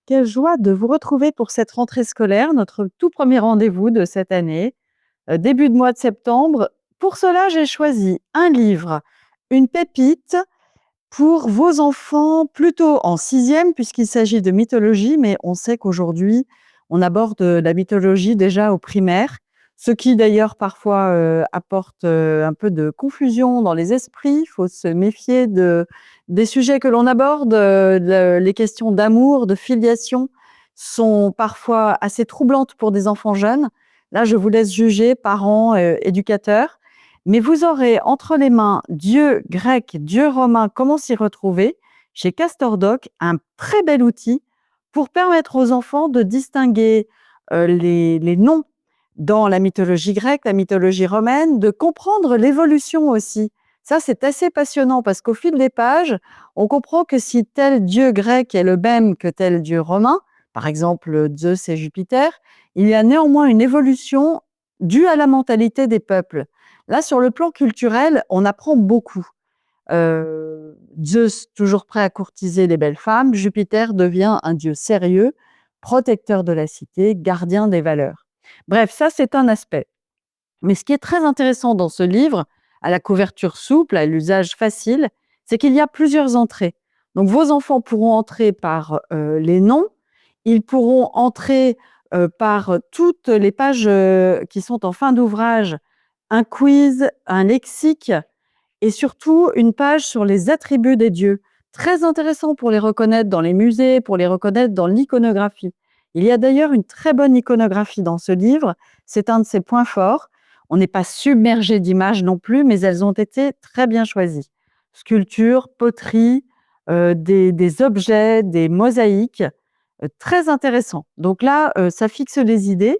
quelle joie de vous retrouver pour cette rentrée scolaire, notre tout premier rendez-vous de cette année, début de mois de septembre. Pour cela, j'ai choisi un livre, une pépite pour vos enfants plutôt en sixième puisqu'il s'agit de mythologie, mais on sait qu'aujourd'hui, on aborde la mythologie déjà au primaire, ce qui d'ailleurs parfois apporte un peu de confusion dans les esprits. Il faut se méfier des sujets que l'on aborde. Les questions d'amour, de filiation sont parfois assez troublantes pour des enfants jeunes. Là, je vous laisse juger, parents, éducateurs. Mais vous aurez entre les mains Dieu grec, Dieu romain, comment s'y retrouver chez Castordoc, un très bel outil pour permettre aux enfants de distinguer les noms dans la mythologie grecque, la mythologie romaine, de comprendre l'évolution aussi. Ça, c'est assez passionnant parce qu'au fil des pages, on comprend que si tel dieu grec est le même que tel dieu romain, par exemple Zeus et Jupiter, il y a néanmoins une évolution due à la mentalité des peuples. Là, sur le plan culturel, on apprend beaucoup. Zeus, toujours prêt à courtiser les belles femmes, Jupiter devient un dieu sérieux, protecteur de la cité, gardien des valeurs. Bref, ça, c'est un aspect. Mais ce qui est très intéressant dans ce livre, à la couverture souple, à l'usage facile, c'est qu'il y a plusieurs entrées. Donc, vos enfants pourront entrer par les noms, ils pourront entrer par toutes les pages qui sont en fin d'ouvrage, un quiz, un lexique et surtout une page sur les attributs des dieux. Très intéressant pour les reconnaître dans les musées, pour les reconnaître dans l'iconographie. Il y a d'ailleurs une très bonne iconographie dans ce livre, c'est un de ses points forts. On n'est pas submergé d'images non plus, mais elles ont été très bien choisies. Sculptures, poteries, des objets, des mosaïques, très intéressant. Donc là, ça fixe les idées.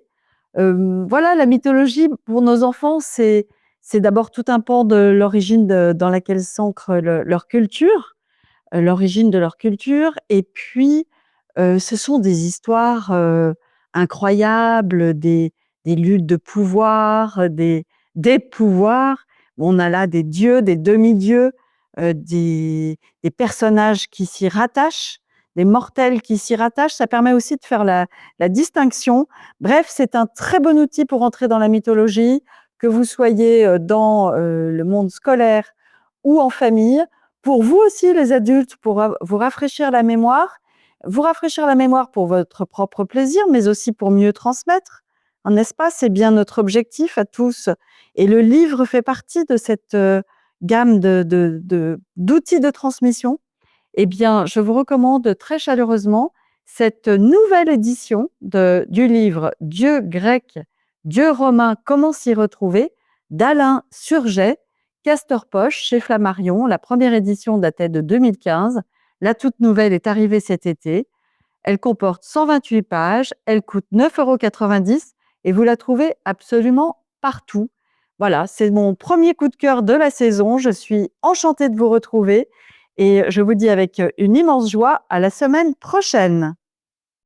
Voilà, la mythologie pour nos enfants, c'est d'abord tout un pan de l'origine dans laquelle s'ancre leur culture, l'origine de leur culture. Et puis, ce sont des histoires incroyables, des luttes de pouvoir, des pouvoirs. On a là des dieux, des demi-dieux, des personnages qui s'y rattachent, des mortels qui s'y rattachent. Ça permet aussi de faire la distinction. Bref, c'est un très bon outil pour entrer dans la mythologie, que vous soyez dans le monde scolaire ou en famille. Pour vous aussi, les adultes, pour vous rafraîchir la mémoire pour votre propre plaisir, mais aussi pour mieux transmettre, n'est-ce pas? C'est bien notre objectif à tous. Et le livre fait partie de cette gamme d'outils de transmission. Eh bien, je vous recommande très chaleureusement cette nouvelle édition du livre Dieu grec, Dieu romain, comment s'y retrouver d'Alain Surget, Castor Poche, chez Flammarion. La première édition datait de 2015. La toute nouvelle est arrivée cet été. Elle comporte 128 pages. Elle coûte 9,90 € et vous la trouvez absolument partout. Voilà, c'est mon premier coup de cœur de la saison. Je suis enchantée de vous retrouver et je vous dis avec une immense joie à la semaine prochaine.